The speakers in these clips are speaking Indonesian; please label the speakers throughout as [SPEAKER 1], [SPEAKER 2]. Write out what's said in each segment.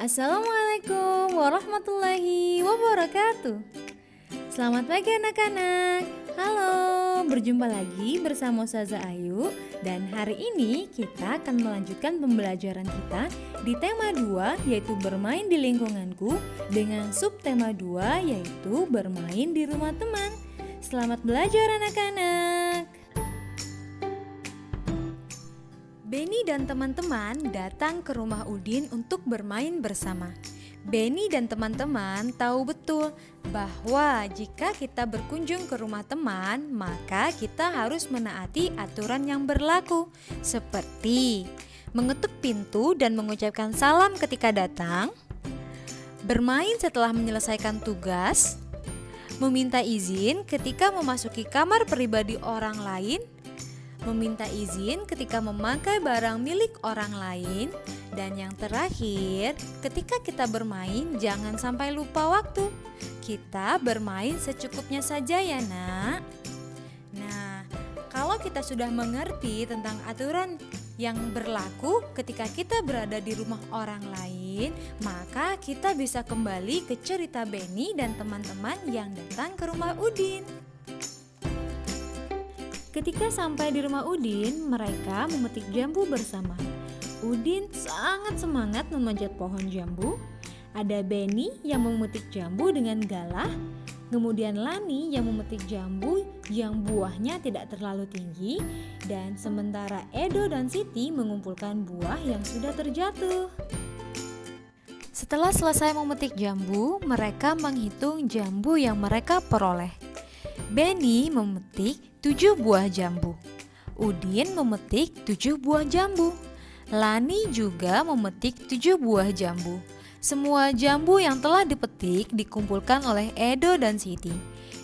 [SPEAKER 1] Assalamualaikum warahmatullahi wabarakatuh. Selamat pagi anak-anak. Halo, berjumpa lagi bersama Ustazah Ayu. Dan hari ini kita akan melanjutkan pembelajaran kita di tema 2, yaitu bermain di lingkunganku, dengan subtema 2, yaitu bermain di rumah teman. Selamat belajar anak-anak. Benny dan teman-teman datang ke rumah Udin untuk bermain bersama. Benny dan teman-teman tahu betul bahwa jika kita berkunjung ke rumah teman, maka kita harus menaati aturan yang berlaku, seperti mengetuk pintu dan mengucapkan salam ketika datang, bermain setelah menyelesaikan tugas, meminta izin ketika memasuki kamar pribadi orang lain, meminta izin ketika memakai barang milik orang lain, dan yang terakhir, ketika kita bermain jangan sampai lupa waktu. Kita bermain secukupnya saja ya nak. Nah, kalau kita sudah mengerti tentang aturan yang berlaku ketika kita berada di rumah orang lain, maka kita bisa kembali ke cerita Benny dan teman-teman yang datang ke rumah Udin. Ketika sampai di rumah Udin, mereka memetik jambu bersama. Udin sangat semangat memanjat pohon jambu. Ada Benny yang memetik jambu dengan galah. Kemudian Lani yang memetik jambu yang buahnya tidak terlalu tinggi. Dan sementara Edo dan Siti mengumpulkan buah yang sudah terjatuh. Setelah selesai memetik jambu, mereka menghitung jambu yang mereka peroleh. Benny memetik 7 buah jambu. Udin memetik 7 buah jambu. Lani juga memetik 7 buah jambu. Semua jambu yang telah dipetik dikumpulkan oleh Edo dan Siti.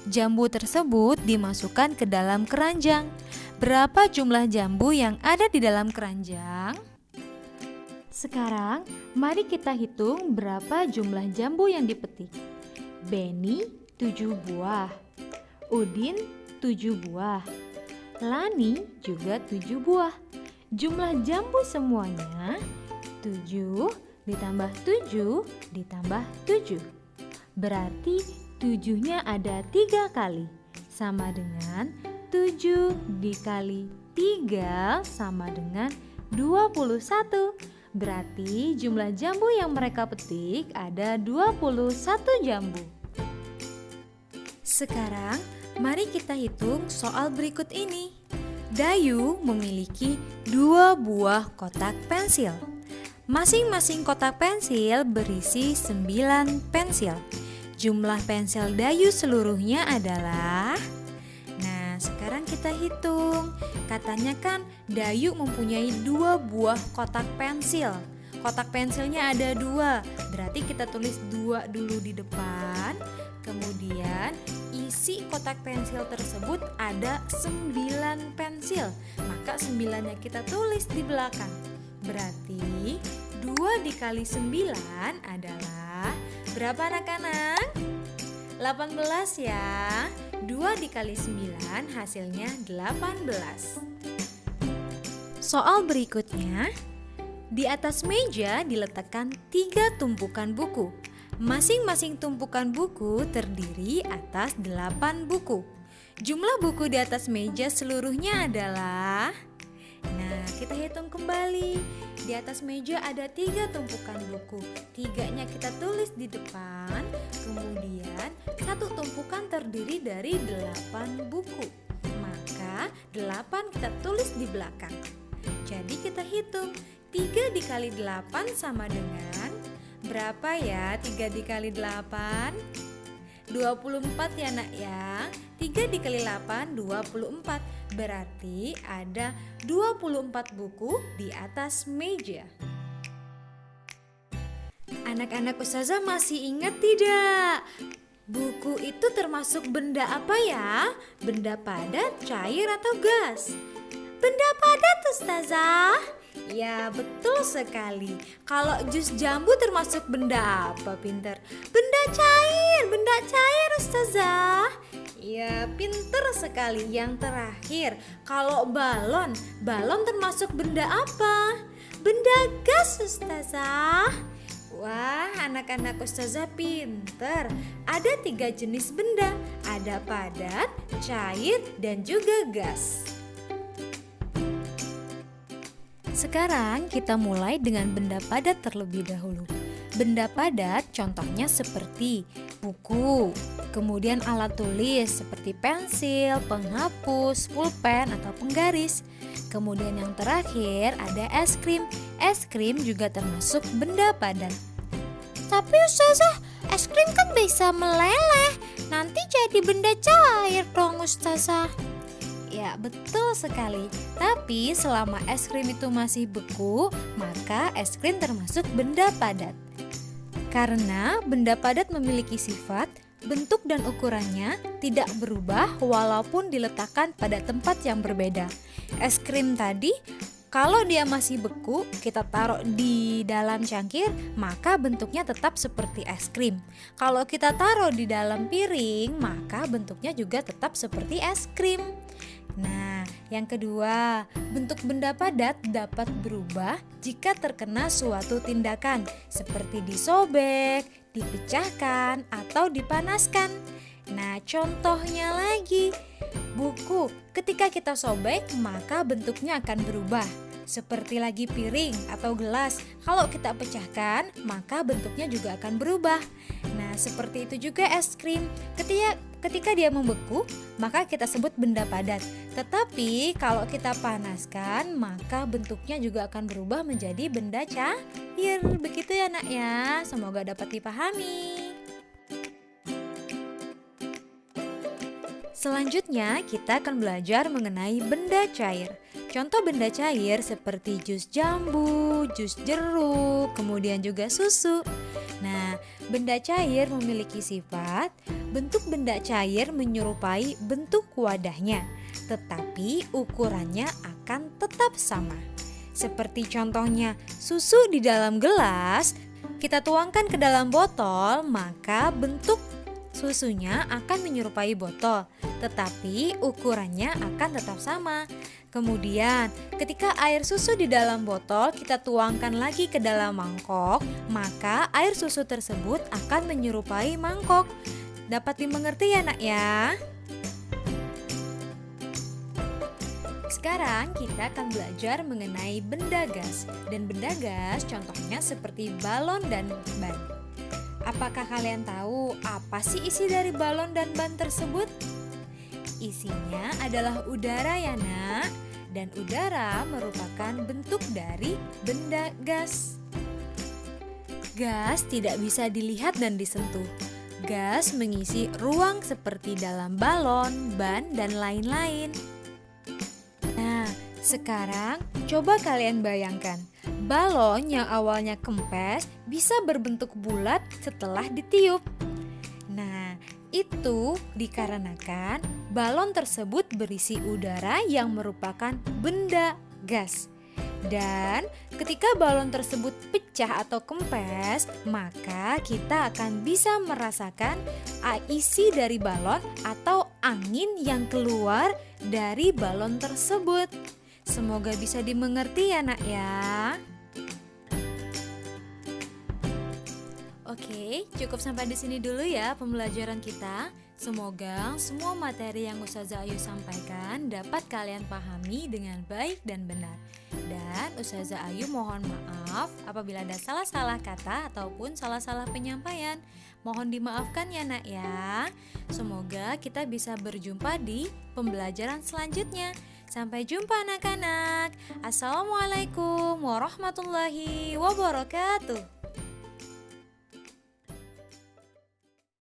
[SPEAKER 1] Jambu tersebut dimasukkan ke dalam keranjang. Berapa jumlah jambu yang ada di dalam keranjang? Sekarang, mari kita hitung berapa jumlah jambu yang dipetik. Benny 7 buah. Udin 7 buah. Lani juga 7 buah. Jumlah jambu semuanya 7 ditambah 7 ditambah 7. Berarti 7-nya ada 3 kali. Sama dengan 7 dikali 3 sama dengan 21. Berarti jumlah jambu yang mereka petik ada 21 jambu. Sekarang, mari kita hitung soal berikut ini. Dayu memiliki 2 buah kotak pensil. Masing-masing kotak pensil berisi 9 pensil. Jumlah pensil Dayu seluruhnya adalah... Nah, sekarang kita hitung. Katanya kan Dayu mempunyai 2 buah kotak pensil. Kotak pensilnya ada 2, berarti kita tulis 2 dulu di depan. Kemudian isi kotak pensil tersebut ada 9 pensil. Maka 9-nya kita tulis di belakang. Berarti 2 dikali 9 adalah berapa anak-anak? 18 ya. 2 dikali 9 hasilnya 18. Soal berikutnya. Di atas meja diletakkan 3 tumpukan buku. Masing-masing tumpukan buku terdiri atas 8 buku. Jumlah buku di atas meja seluruhnya adalah... Nah, kita hitung kembali. Di atas meja ada 3 tumpukan buku. 3-nya kita tulis di depan. Kemudian, 1 tumpukan terdiri dari 8 buku. Maka, 8 kita tulis di belakang. Jadi kita hitung. 3 dikali 8 sama dengan... Berapa ya 3 dikali 8? 24 ya nak ya. 3 dikali 8 24. Berarti ada 24 buku di atas meja. Anak-anak Ustazah masih ingat tidak? Buku itu termasuk benda apa ya? Benda padat, cair atau gas? Benda padat Ustazah. Ya betul sekali. Kalau jus jambu termasuk benda apa pinter? Benda cair Ustazah. Ya pinter sekali. Yang terakhir, kalau balon termasuk benda apa? Benda gas Ustazah. Wah, anak-anak Ustazah pinter. Ada 3 jenis benda. Ada padat, cair, dan juga gas. Sekarang kita mulai dengan benda padat terlebih dahulu. Benda padat contohnya seperti buku, kemudian alat tulis seperti pensil, penghapus, pulpen, atau penggaris. Kemudian yang terakhir ada es krim. Es krim juga termasuk benda padat.
[SPEAKER 2] Tapi Ustazah, es krim kan bisa meleleh. Nanti jadi benda cair dong Ustazah.
[SPEAKER 1] Ya, betul sekali. Tapi selama es krim itu masih beku, maka es krim termasuk benda padat. Karena benda padat memiliki sifat, bentuk dan ukurannya tidak berubah walaupun diletakkan pada tempat yang berbeda. Es krim tadi, kalau dia masih beku, kita taruh di dalam cangkir, maka bentuknya tetap seperti es krim. Kalau kita taruh di dalam piring, maka bentuknya juga tetap seperti es krim. Nah, yang kedua, bentuk benda padat dapat berubah jika terkena suatu tindakan seperti disobek, dipecahkan, atau dipanaskan. Nah, contohnya lagi, buku ketika kita sobek maka bentuknya akan berubah. Seperti lagi piring atau gelas, kalau kita pecahkan maka bentuknya juga akan berubah. Nah, seperti itu juga es krim. Ketika dia membeku, maka kita sebut benda padat. Tetapi kalau kita panaskan, maka bentuknya juga akan berubah menjadi benda cair. Begitu ya nak ya, semoga dapat dipahami. Selanjutnya kita akan belajar mengenai benda cair. Contoh benda cair seperti jus jambu, jus jeruk, kemudian juga susu. Nah, benda cair memiliki sifat, bentuk benda cair menyerupai bentuk wadahnya, tetapi ukurannya akan tetap sama. Seperti contohnya susu di dalam gelas, kita tuangkan ke dalam botol, maka bentuk susunya akan menyerupai botol, tetapi ukurannya akan tetap sama. Kemudian, ketika air susu di dalam botol kita tuangkan lagi ke dalam mangkok, maka air susu tersebut akan menyerupai mangkok. Dapat dimengerti ya nak ya? Sekarang kita akan belajar mengenai benda gas. Dan benda gas contohnya seperti balon dan ban. Apakah kalian tahu apa sih isi dari balon dan ban tersebut? Isinya adalah udara ya nak, dan udara merupakan bentuk dari benda gas. Gas tidak bisa dilihat dan disentuh. Gas mengisi ruang seperti dalam balon, ban, dan lain-lain. Nah, sekarang coba kalian bayangkan, balon yang awalnya kempes bisa berbentuk bulat setelah ditiup. Nah, itu dikarenakan balon tersebut berisi udara yang merupakan benda gas. Dan ketika balon tersebut pecah atau kempes, maka kita akan bisa merasakan isi dari balon atau angin yang keluar dari balon tersebut. Semoga bisa dimengerti ya nak ya. Oke, cukup sampai di sini dulu ya pembelajaran kita. Semoga semua materi yang Ustazah Ayu sampaikan dapat kalian pahami dengan baik dan benar. Dan Ustazah Ayu mohon maaf apabila ada salah-salah kata ataupun salah-salah penyampaian. Mohon dimaafkan ya nak ya. Semoga kita bisa berjumpa di pembelajaran selanjutnya. Sampai jumpa anak-anak. Assalamualaikum warahmatullahi wabarakatuh.